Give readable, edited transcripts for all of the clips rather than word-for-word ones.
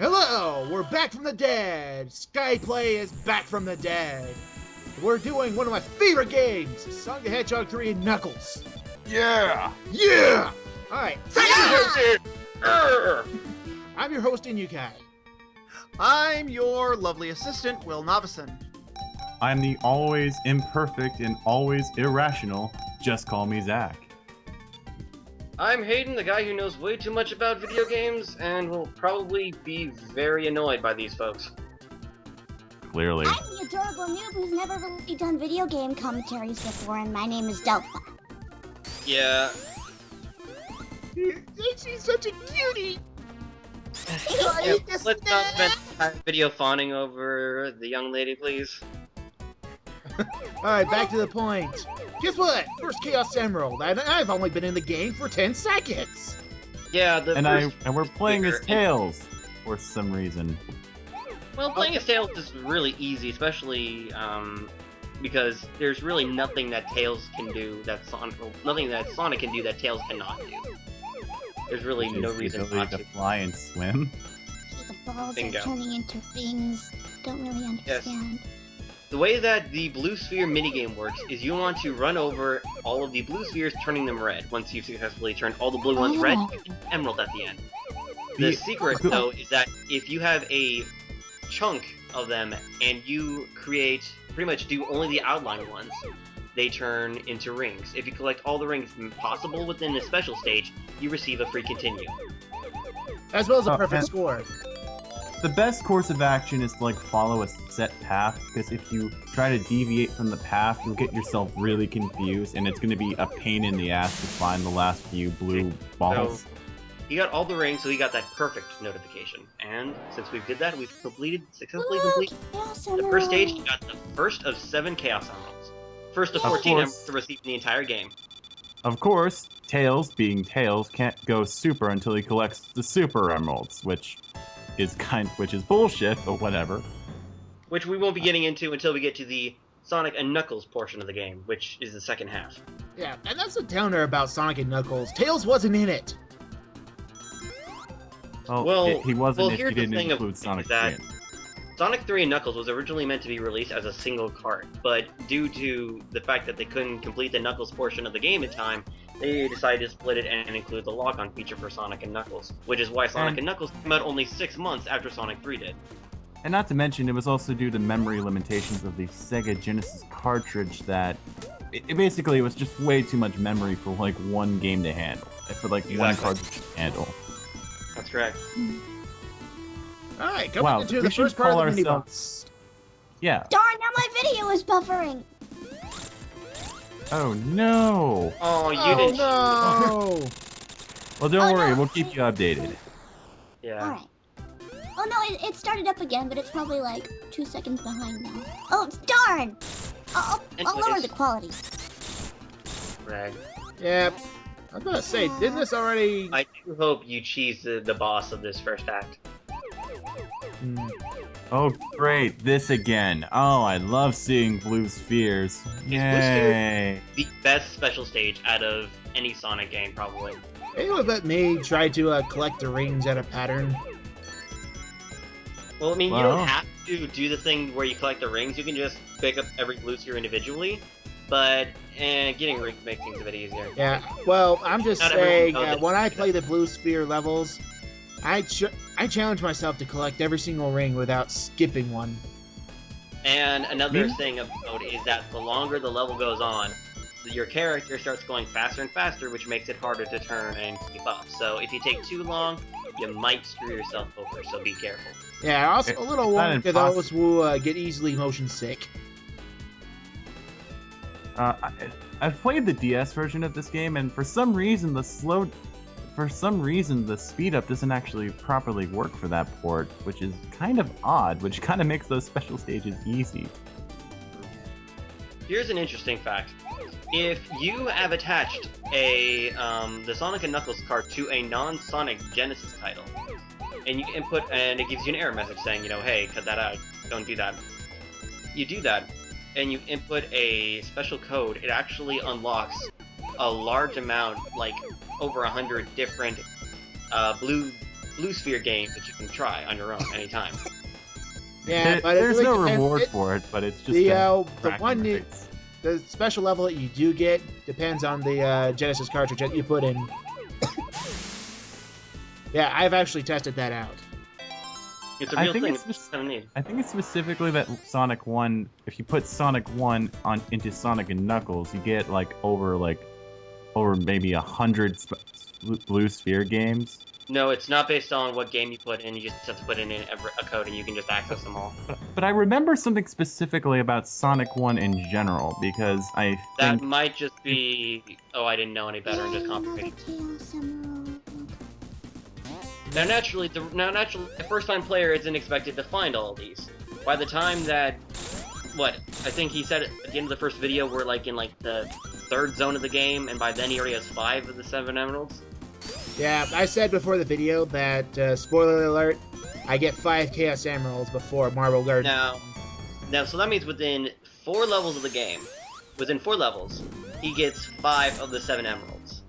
Hello, we're back from the dead. SkyPlay is back from the dead. We're doing one of my favorite games, Sonic the Hedgehog 3 and Knuckles. Yeah! Yeah! Alright, Yeah! I'm your host, InuKai. I'm your lovely assistant, Knavison. I'm the always imperfect and always irrational JustCallMeZach. I'm Haydn, the guy who knows way too much about video games and will probably be very annoyed by these folks. Clearly. I'm the adorable noob who's never really done video game commentaries before, and my name is Delpha. Yeah. She's such a cutie! Yeah, let's not spend video fawning over the young lady, please. Alright, back to the point. Guess what? First Chaos Emerald, and I've only been in the game for 10 seconds! Yeah, and we're playing as Tails, for some reason. Well, playing as Tails is really easy, especially, because there's really nothing that Tails can do nothing that Sonic can do that Tails cannot do. There's really no reason not to. Fly and swim. The balls Bingo. are turning into rings. Don't really understand. Yes. The way that the blue sphere minigame works is you want to run over all of the blue spheres, turning them red. Once you've successfully turned all the blue ones red, you get an emerald at the end. The secret, though, is that if you have a chunk of them and you pretty much do only the outline ones, they turn into rings. If you collect all the rings possible within a special stage, you receive a free continue. As well as a perfect score. The best course of action is to follow a set path, because if you try to deviate from the path, you'll get yourself really confused, and it's going to be a pain in the ass to find the last few blue balls. So, you got all the rings, so you got that perfect notification. And since we did that, we've successfully completed the first stage. You got the first of 7 Chaos Emeralds. First of 14 emeralds to receive in the entire game. Of course, Tails, being Tails, can't go super until he collects the Super Emeralds, which is bullshit, but whatever. Which we won't be getting into until we get to the Sonic and Knuckles portion of the game, which is the second half. Yeah, and that's a downer about Sonic and Knuckles. Tails wasn't in it. He wasn't if he here's the didn't thing include Sonic 3. Sonic 3 and Knuckles was originally meant to be released as a single cart, but due to the fact that they couldn't complete the Knuckles portion of the game in time, they decided to split it and include the lock-on feature for Sonic and Knuckles, which is why Sonic and Knuckles came out only 6 months after Sonic 3 did. And not to mention, it was also due to memory limitations of the Sega Genesis cartridge that it basically was just way too much memory for one game to handle. For one cartridge to handle. That's correct. Alright, coming into the first part of the mini-boss. Yeah. Darn, now my video is buffering! Oh no! Oh, you didn't. No! Well, don't worry, we'll keep you updated. Yeah. Alright. Oh no, it started up again, but it's probably 2 seconds behind now. Oh, darn! I'll lower the quality. Right. Yep. I was gonna say, didn't this already... I do hope you cheese the boss of this first act. Oh, great, this again. Oh, I love seeing blue spheres. Yay! The best special stage out of any Sonic game, probably. Anyone but me try to collect the rings out of pattern? Well, I mean, you don't have to do the thing where you collect the rings. You can just pick up every blue sphere individually. But getting rings makes things a bit easier. Yeah, well, I'm just saying, when I play the blue sphere levels, I challenge myself to collect every single ring without skipping one. And another thing of note is that the longer the level goes on, your character starts going faster and faster, which makes it harder to turn and keep up. So if you take too long, you might screw yourself over, so be careful. Yeah, also a little warning to those who get easily motion sick. I've played the DS version of this game, and for some reason the speed up doesn't actually properly work for that port, which is kind of odd, which kind of makes those special stages easy. Here's an interesting fact. If you have attached the Sonic and Knuckles card to a non-Sonic Genesis title, and you input, and it gives you an error message saying, hey, cut that out, don't do that. You do that, and you input a special code, it actually unlocks a large amount, over 100 different blue blue sphere games that you can try on your own anytime. Yeah, but there's it no really depends. reward for it, but it's just the special level that you do get depends on the Genesis cartridge that you put in. Yeah, I've actually tested that out. It's a real thing. It's kind of neat. I think it's specifically that Sonic 1, if you put Sonic 1 into Sonic and Knuckles, you get over maybe 100 blue sphere games. No, it's not based on what game you put in. You just have to put in a code, and you can just access them all. But I remember something specifically about Sonic 1 in general, because I think... That might just be... Oh, I didn't know any better and just complicated. Now, naturally, the first-time player isn't expected to find all of these. By the time that... What? I think he said at the end of the first video, we're, in, the 3rd zone of the game, and by then he already has 5 of the 7 emeralds. Yeah, I said before the video that, spoiler alert, I get 5 Chaos Emeralds before Marble Garden. Now, so that means within 4 levels of the game, within 4 levels, he gets 5 of the 7 emeralds.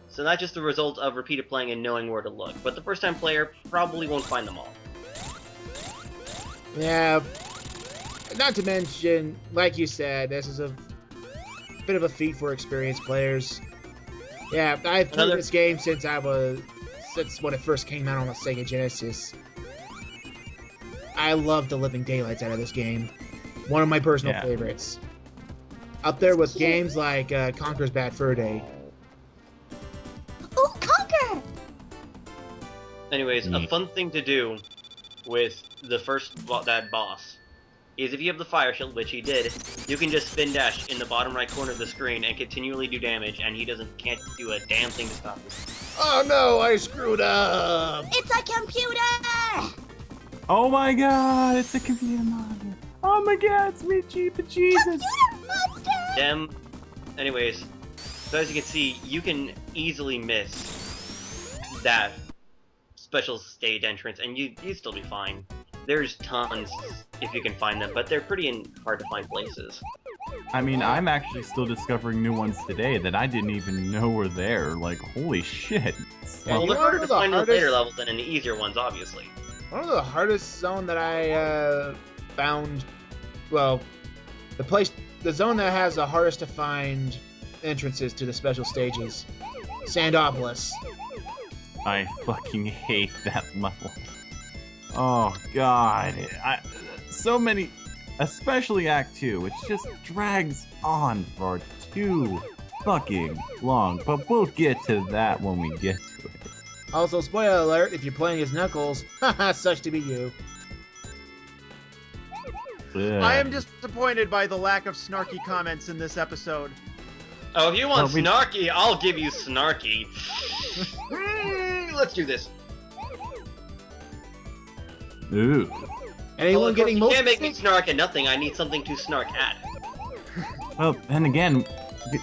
So that's just the result of repeated playing and knowing where to look, but the first-time player probably won't find them all. Yeah, not to mention, like you said, this is a bit of a feat for experienced players. Yeah, I've played this game since when it first came out on the Sega Genesis. I love the living daylights out of this game. One of my personal favorites. Up there with games like Conker's Bad Fur Day. Oh, Conker! Anyways, a fun thing to do with that boss is if you have the fire shield, which he did, you can just spin dash in the bottom right corner of the screen and continually do damage, and he can't do a damn thing to stop you. Oh no, I screwed up! It's a computer! Oh my god, it's a computer monster! Oh my god, it's me, Jeepah Jesus! Computer monster! Anyways, so as you can see, you can easily miss that special stage entrance, and you'd still be fine. There's tons if you can find them, but they're pretty hard to find places. I mean, I'm actually still discovering new ones today that I didn't even know were there. Like, holy shit. Well, they're harder to find in the later levels than in the easier ones, obviously. One of the hardest zone that I found, well, the zone that has the hardest to find entrances to the special stages, Sandopolis. I fucking hate that level. Oh god, so many, especially Act 2, which just drags on for too fucking long, but we'll get to that when we get to it. Also, spoiler alert, if you're playing as Knuckles, haha, sucks to be you. I am disappointed by the lack of snarky comments in this episode. Oh, if you want snarky, I'll give you snarky. Let's do this. Ooh. Anyone getting most? You can't make me snark at nothing. I need something to snark at. Well, then again,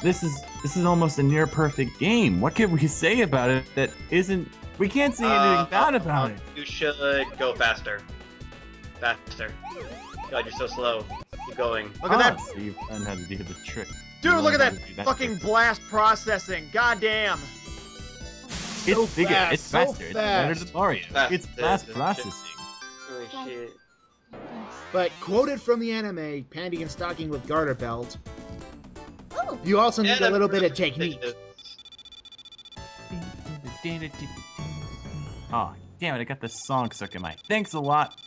this is almost a near perfect game. What can we say about it that isn't? We can't say anything bad about it. You should go faster. Faster. God, you're so slow. Keep going. Look at that. So you've learned how to do the trick. Dude, look at that fucking blast processing. Goddamn. It's bigger. Fast, it's faster. It's better than Mario. It's fast processing. Holy shit. But quoted from the anime, panty and stocking with garter belt, Oh. you also need a little bit of technique. Oh, damn it, I got the song stuck in my... Thanks a lot,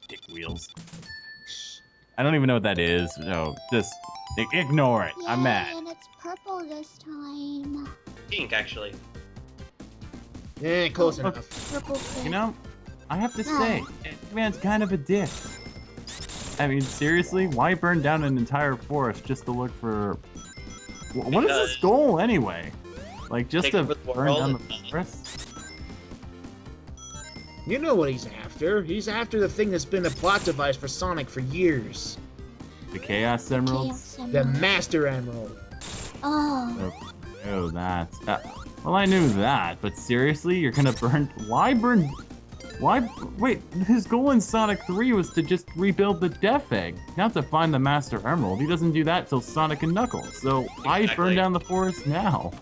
dick wheels. I don't even know what that is. No, just ignore it. I'm mad. And it's purple this time. Pink, actually. Close enough. Purple pink. You know, I have to say, man's kind of a dick. I mean, seriously, why burn down an entire forest just to look for... What is this goal, anyway? Like, just to burn down the forest? You know what he's after. He's after the thing that's been a plot device for Sonic for years. The Chaos Emeralds? The Master Emerald. Oh. Oh, that. Well, I knew that, but seriously, you're gonna burn... Why burn... Why? Wait, his goal in Sonic 3 was to just rebuild the Death Egg, not to find the Master Emerald. He doesn't do that till Sonic and Knuckles. So why burn down the forest now?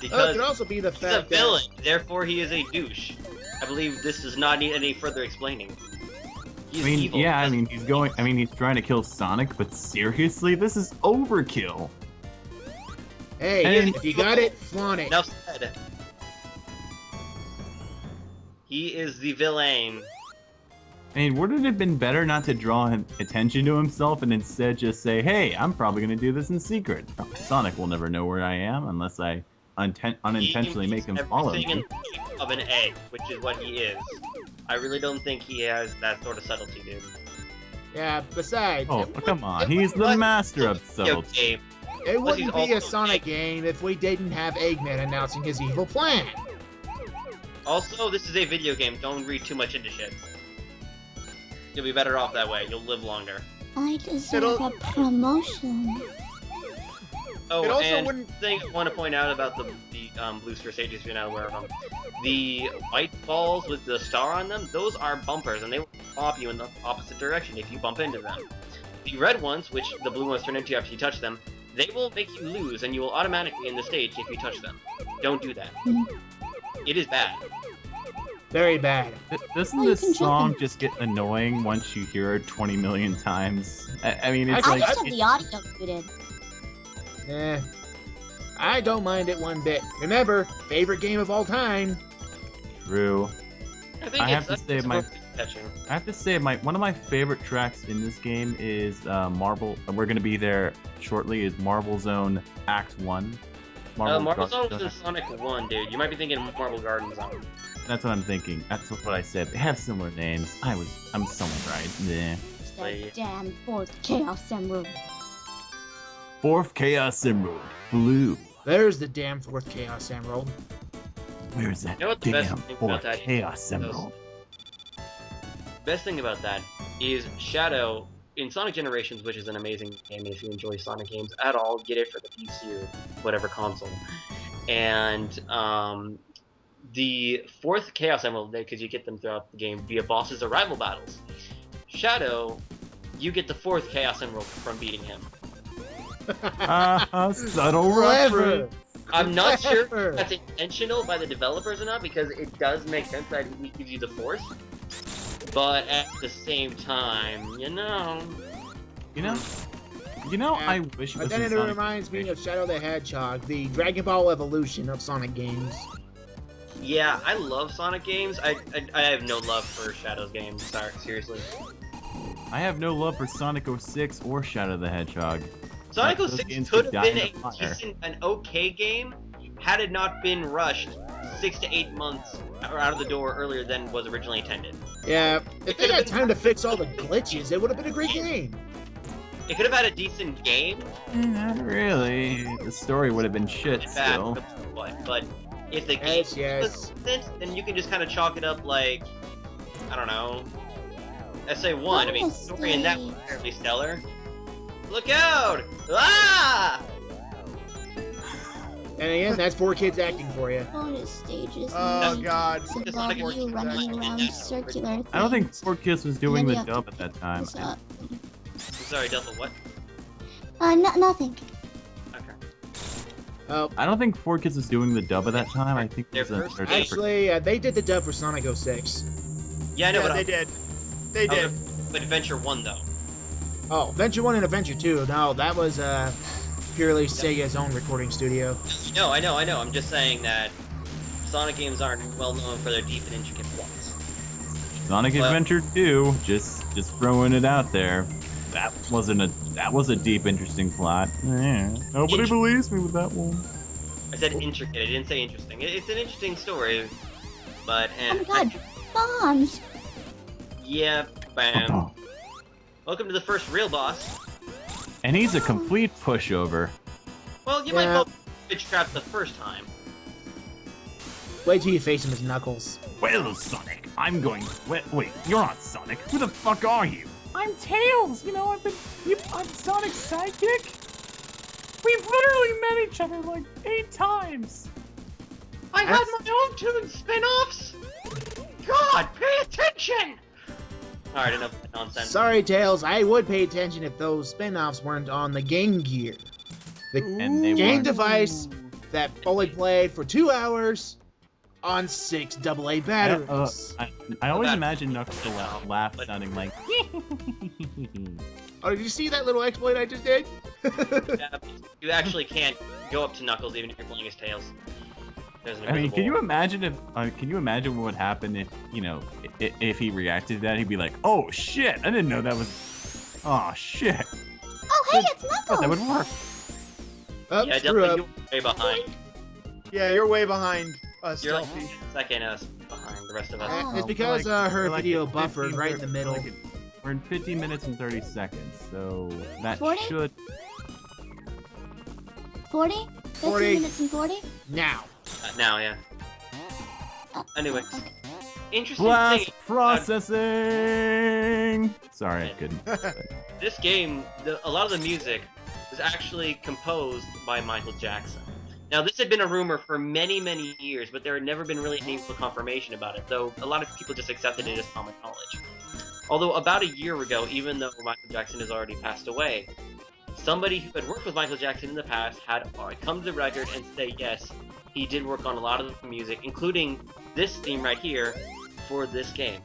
Because it could also be the fact he's a villain, therefore he is a douche. I believe this does not need any further explaining. He's I mean, evil. yeah, I mean, he's trying to kill Sonic, but seriously, this is overkill. Hey, And- if you got it, flaunt it. Enough said. He is the villain. I mean, wouldn't it have been better not to draw attention to himself and instead just say, hey, I'm probably going to do this in secret. Sonic will never know where I am unless I unintentionally make him follow Everything in me. the shape of an egg, which is what he is. I really don't think he has that sort of subtlety, dude. Yeah, besides, Oh, come on. He's the master of subtlety. Okay. it Plus, he's wouldn't be a also Sonic Egg. game if we didn't have Eggman announcing his evil plan. Also, this is a video game. Don't read too much into shit. You'll be better off that way. You'll live longer. I deserve a promotion. Oh, It also and wouldn't- thing I want to point out about the Blue Sphere stages, if you're not aware of them. The white balls with the star on them, those are bumpers, and they will pop you in the opposite direction if you bump into them. The red ones, which the blue ones turn into after you touch them, they will make you lose, and you will automatically end the stage if you touch them. Don't do that. It is bad. Very bad. Doesn't Oh, you this can jump song in. just get annoying once you hear it 20 million times? I mean, it's I I like... just have the audio muted. Eh, I don't mind it one bit. Remember, favorite game of all time. True. I have to it's say my- catching. I have to say, one of my favorite tracks in this game is Marble. We're gonna be there shortly. Is Marble Zone Act 1? Marble Zone Gar- was in Sonic 1, dude. You might be thinking Marble Garden Zone. That's what I'm thinking. That's what I said. They have similar names. I'm somewhat right. Yeah. It's Play. that damn fourth Chaos Emerald. Fourth Chaos Emerald. Blue. There's the damn fourth Chaos Emerald. Where's that You know what the best damn thing about fourth that Chaos is? Emerald? Best thing about that is Shadow in Sonic Generations, which is an amazing game, and if you enjoy Sonic games at all, get it for the PC or whatever console. And the fourth Chaos Emerald, because you get them throughout the game via bosses or rival battles. Shadow, you get the fourth Chaos Emerald from beating him. Subtle Clever. reference. I'm not sure Clever. if that's intentional by the developers or not, because it does make sense that he gives you the fourth. But at the same time, You know, Yeah. I wish it But was then in it Sonic reminds me of Generations. Shadow the Hedgehog, the Dragon Ball evolution of Sonic games. yeah, I love Sonic games. I have no love for Shadow's games. Sorry, seriously. I have no love for Sonic 06 or Shadow the Hedgehog. Sonic Those 06 games could could have die been in a fire. an okay game had it not been rushed 6 to 8 months out of the door earlier than was originally intended. Yeah, if It they could've had been- time to fix all the glitches, it would have been a great game. It could have had a decent game, Not really. The story would have been shit bad, still. but if the game Yes. was decent, then you can just kind of chalk it up like, I don't know, SA1. I mean, the story in that was apparently stellar. Look out! Ah! And again, that's 4Kids acting for you. Bonus stages. Oh and god. It's Just about like you a- running around circular I don't think things. 4Kids was doing And the then you have dub to at that time. What's up? I'm sorry, Delpha, what? Nothing. Okay. Oh, I don't think 4Kids was doing the dub at that time. I think it Their was a first they're game. different. actually, they did the dub for Sonic 06. Yeah, I know, Yeah, but they did. They did. But Adventure 1, though. Oh, Adventure 1 and Adventure 2. No, that was purely Sega's own recording studio. No, I know. I'm just saying that Sonic games aren't well known for their deep and intricate plots. Sonic Well- Adventure 2, just throwing it out there. That was a deep, interesting plot. Yeah. Nobody believes me with that one. I said intricate. I didn't say interesting. It's an interesting story, but Oh my god, bombs! yeah, bam. Welcome to the first real boss. And he's a complete pushover. Well, you Yeah. might hope bitch trapped the first time. Wait till you face him as Knuckles. Well, Sonic, I'm going. Wait, you're not Sonic. Who the fuck are you? I'm Tails. You know, I'm Sonic's sidekick. We've literally met each other like 8 times. I had my own Toon spin-offs. God, pay attention! Alright, enough of that nonsense. Sorry, Tails, I would pay attention if those spin-offs weren't on the Game Gear. The And they game weren't. device that only played for 2 hours on 6 AA batteries. I always imagine Knuckles to laugh sounding like. Oh, did you see that little exploit I just did? Yeah, you actually can't go up to Knuckles even if you're playing as Tails. I mean, can you imagine what would happen if, you know, if he reacted to that? He'd be like, "Oh shit! I didn't know that was. Oh shit! Oh, hey, it's Knuckles. That would work." Oh, Yeah, screw up. definitely you're way behind. Yeah, you're way behind us, You're like Delphi. second behind the rest of us. Oh. It's because her We're video at buffered 15 right in the middle. We're in 15 minutes and 30 seconds, so that 40? should. 40? 15 40. minutes and 40? Now. Now, yeah. Anyway, Okay. interesting Blast thing. processing. Sorry, I couldn't. This game, a lot of the music was actually composed by Michael Jackson. Now, this had been a rumor for many, many years, but there had never been really any confirmation about it, though a lot of people just accepted it as common knowledge. Although about a year ago, even though Michael Jackson has already passed away, somebody who had worked with Michael Jackson in the past had come to the record and say, yes, he did work on a lot of the music, including this theme right here for this game.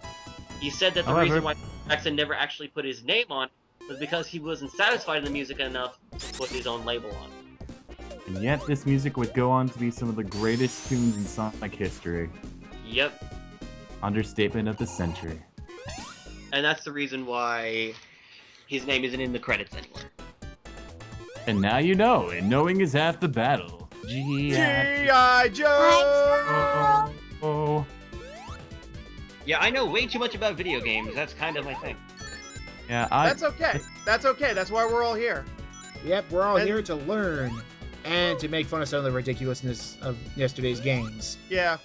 He said that the reason why Jackson never actually put his name on was because he wasn't satisfied in the music enough to put his own label on. And yet, this music would go on to be some of the greatest tunes in Sonic history. Yep. Understatement of the century. And that's the reason why his name isn't in the credits anywhere. And now you know, and knowing is half the battle. G.I. Joe! Oh. Yeah, I know way too much about video games. That's kind of my thing. Yeah, That's okay. That's okay. That's why we're all here. Yep, we're all here to learn and to make fun of some of the ridiculousness of yesterday's games. Yeah.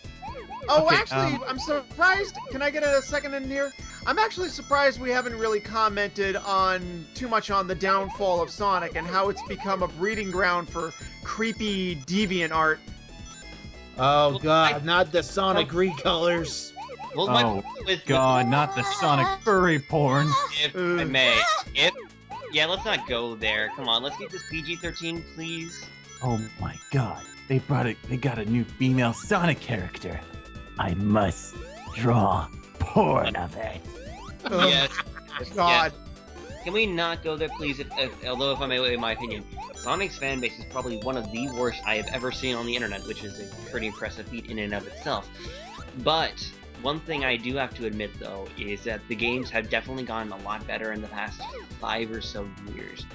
Oh, Okay, actually, I'm surprised. Can I get a second in here? I'm actually surprised we haven't really commented on too much on the downfall of Sonic and how it's become a breeding ground for creepy deviant art. Oh god, not the Sonic recolors. Well, Oh, God, not the Sonic furry porn. If I may, yeah, let's not go there. Come on, let's keep this PG-13, please. Oh my God, they got a new female Sonic character. I must draw porn of it. Yes. God. Yes. Can we not go there, please? Although, if I may, in my opinion, Sonic's fan base is probably one of the worst I have ever seen on the internet, which is a pretty impressive feat in and of itself. But one thing I do have to admit, though, is that the games have definitely gotten a lot better in the past 5 or so years.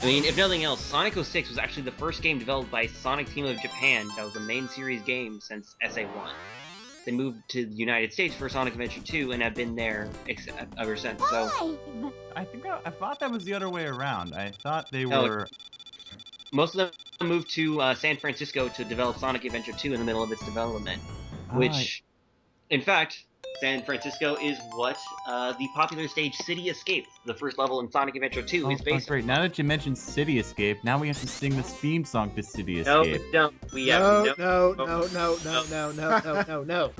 I mean, if nothing else, Sonic 06 was actually the first game developed by Sonic Team of Japan that was a main series game since SA1. They moved to the United States for Sonic Adventure 2 and have been there ever since. So Why? I thought that was the other way around. I thought they were. most of them moved to San Francisco to develop Sonic Adventure 2 in the middle of its development, which, in fact, San Francisco is what the popular stage City Escape, the first level in Sonic Adventure 2, is based on. Great. Now that you mentioned City Escape, now we have to sing this theme song to City No, Escape. we don't. We have No, no.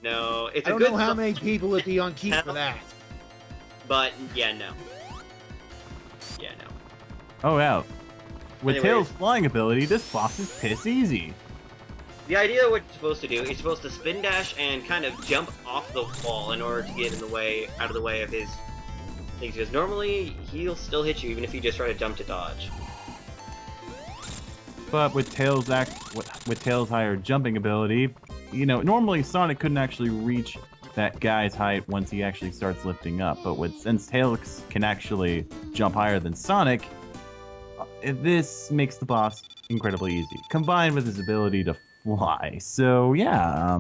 No, it's I a don't good know how song, many people would be on key for that. but yeah, no. Yeah, no. Oh, wow. With Anyways. Tails' flying ability, this boss is piss easy. The idea of what you're supposed to do is supposed to spin dash and kind of jump off the wall in order to get out of the way of his things. Because normally he'll still hit you even if you just try to jump to dodge. But with Tails' higher jumping ability, you know, normally Sonic couldn't actually reach that guy's height once he actually starts lifting up. But since Tails can actually jump higher than Sonic, this makes the boss incredibly easy, combined with his ability to fly. So yeah,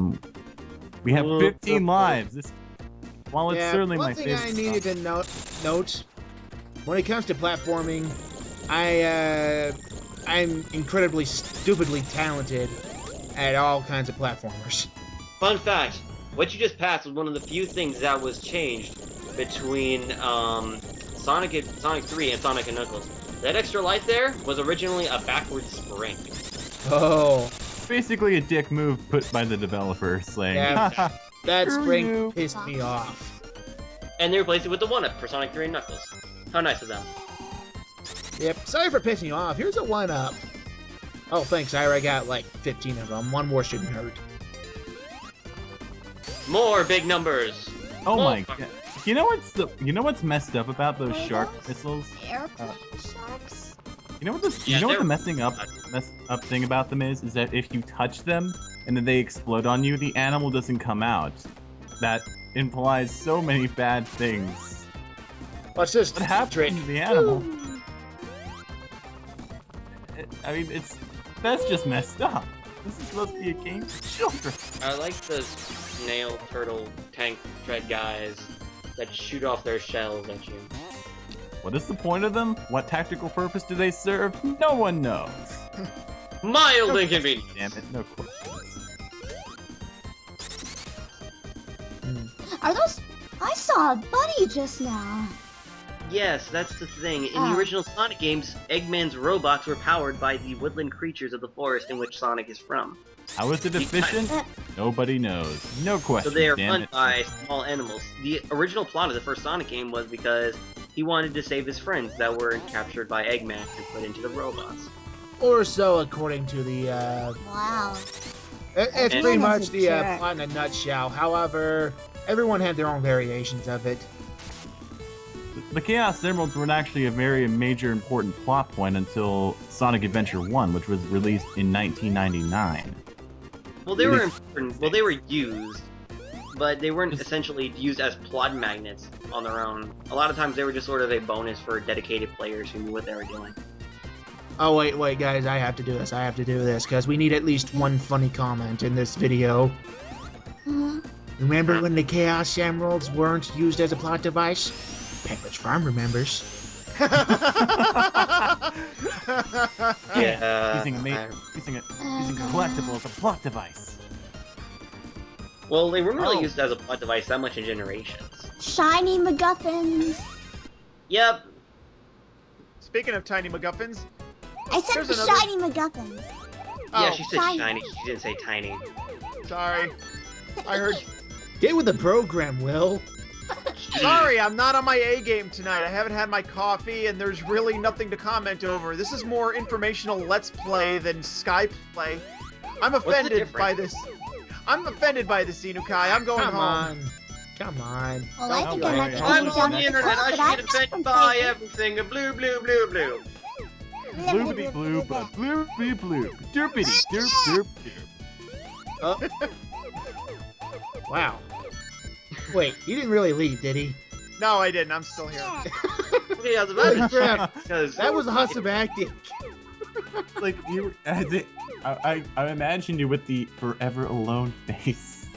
we have 15 lives. While it's certainly my favorite. One thing I needed to note, when it comes to platforming, I'm incredibly stupidly talented at all kinds of platformers. Fun fact, what you just passed was one of the few things that was changed between Sonic 3 and Sonic and Knuckles. That extra light there was originally a backward spring. Oh. Basically a dick move put by the developer, saying, Yeah, that Screw spring you. pissed me off. And they replaced it with the 1-up for Sonic 3 and Knuckles. How nice of them. Yep, sorry for pissing you off. Here's a 1-up. Oh, thanks, I already got like 15 of them. One more shouldn't hurt. More big numbers. Oh More. my god. You know what's messed up about those shark missiles? Airplane sharks. You know what the Yeah, messed up thing about them is that if you touch them and then they explode on you, the animal doesn't come out. That implies so many bad things. What's this? What happened to the animal? I mean, that's just messed up. This is supposed to be a game for children. I like the snail, turtle, tank, tread guys that shoot off their shells at you. What is the point of them? What tactical purpose do they serve? No one knows. Mild inconvenience. Damn it, no questions. Are those? I saw a buddy just now. Yes, that's the thing. In the original Sonic games, Eggman's robots were powered by the woodland creatures of the forest in which Sonic is from. How is it efficient? Nobody knows. No question. So they are damn run it. by small animals. The original plot of the first Sonic game was because he wanted to save his friends that were captured by Eggman and put into the robots. Or so, according to the. Wow. It's And- pretty much the Jerk. plot in a nutshell. However, everyone had their own variations of it. The Chaos Emeralds weren't actually a very major important plot point until Sonic Adventure 1, which was released in 1999. Well, they were important. Well, they were used, but they weren't essentially used as plot magnets on their own. A lot of times they were just sort of a bonus for dedicated players who knew what they were doing. Oh, wait, guys, I have to do this, because we need at least one funny comment in this video. Remember when the Chaos Emeralds weren't used as a plot device? Pepperidge Farm remembers. Yeah. Using collectible as a plot device. Well, they weren't really Oh. used as a plot device that much in Generations. Shiny MacGuffins. Yep. Speaking of tiny MacGuffins, I said There's the another- shiny MacGuffins. Yeah, Oh, she said shiny. shiny. She didn't say tiny. sorry. I heard. Get with the program, Will. Sorry, I'm not on my A game tonight. I haven't had my coffee, and there's really nothing to comment over. This is more informational Let's Play than SkyPlay. I'm offended by this. I'm offended by this, InuKai. I'm going Come home. on. Come on. Well, I Don't think be I like might that. be I'm down on at the the internet. club, I but should I'm get not offended from by Vegas. everything. Blue, blue, blue, blue. Bloopity bloop, bloopy bloop, derpity derp derp derp. Wow. Wait, he didn't really leave, did he? No, I didn't. I'm still here. Okay, I was about to Crap. because That was awesome acting. Like you, I imagined you with the forever alone face.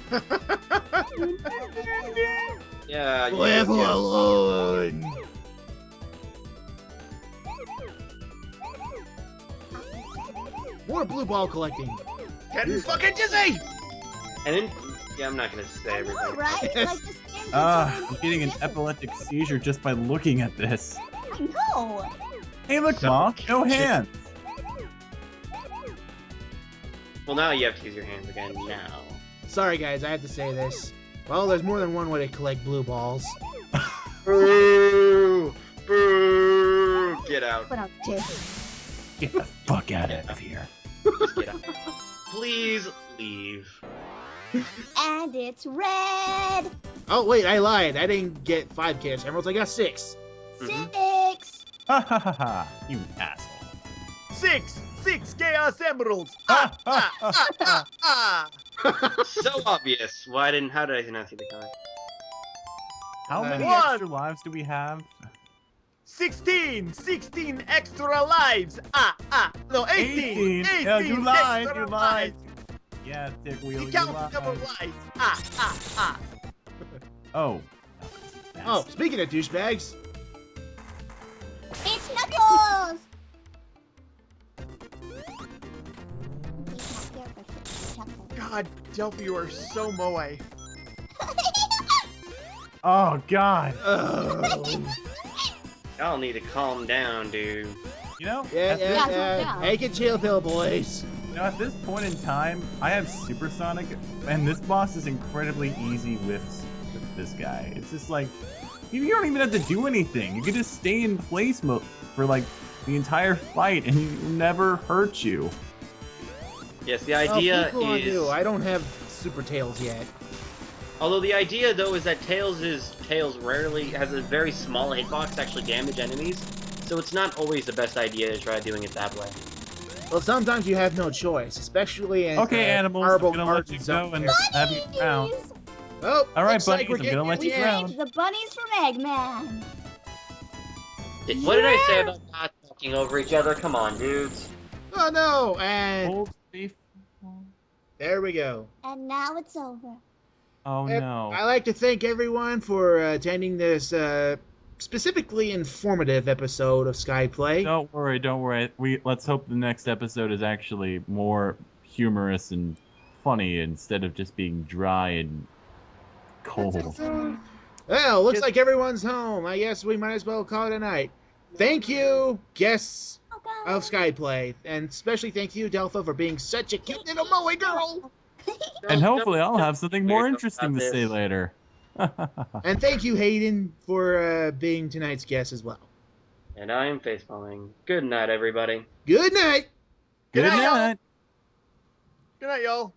yeah. Forever yeah. alone. More blue ball collecting. Getting fucking dizzy! And then, yeah, I'm not gonna say I know, everything. right? Yes. Like this game's I'm getting an epileptic seizure just by looking at this. I know. Hey, look, So- Ma, no hands. Well, now you have to use your hands again. Now. Sorry, guys, I have to say this. Well, there's more than one way to collect blue balls. Boo! Boo! Get out. What up, dude? Get the fuck out of here. Just get out. Please leave. And it's red. Oh, wait, I lied. I didn't get 5 Chaos Emeralds. I got 6. Mhm. 6. Ha ha ha ha, you asshole. 6 Chaos Emeralds! Ha, Ah, ha, ah, ha, ah, ah, ah! So obvious. How did I not see the comment? How many One. extra lives do we have? 16 extra lives! No, 18! 18 Yeah, you lied, extra you lied. lives. Yeah, Dick Wheel, He you counts lied. double lives! Oh. Oh, speaking of douchebags. It's Knuckles. God, Delpha, you are so moe. Oh, God. Oh. Y'all need to calm down, dude. You know, Yeah, at this, yeah. Make it chill pill, boys. you know, at this point in time, I have Supersonic, and this boss is incredibly easy with this guy. It's just like, you don't even have to do anything. You can just stay in place for like the entire fight, and he never hurt you. Yes, the idea oh, is. I don't have Super Tails yet. Although the idea, though, is that Tails rarely has a very small hitbox to actually damage enemies, so it's not always the best idea to try doing it that way. Well, sometimes you have no choice, especially in Okay, animals, I'm horrible gonna let you go and have you drown. Bunnies! Oh, All right, looks like bunnies, we're I'm gonna let getting you to the end. drown. The bunnies from Eggman. What did I say about not talking over each other? Come on, dudes. Oh no, and Old safe. there we go. And now it's over. Oh no. I'd like to thank everyone for attending this specifically informative episode of SkyPlay. Don't worry. Let's hope the next episode is actually more humorous and funny instead of just being dry and cold. Well, looks like everyone's home. I guess we might as well call it a night. Thank you, guests of SkyPlay, and especially thank you, Delpha, for being such a cute little moe girl. And hopefully I'll have something more interesting to say this. later. And thank you, Haydn, for being tonight's guest as well. And I am facepalming. Good night, everybody. Good night. Good night, y'all. night. Good night, y'all.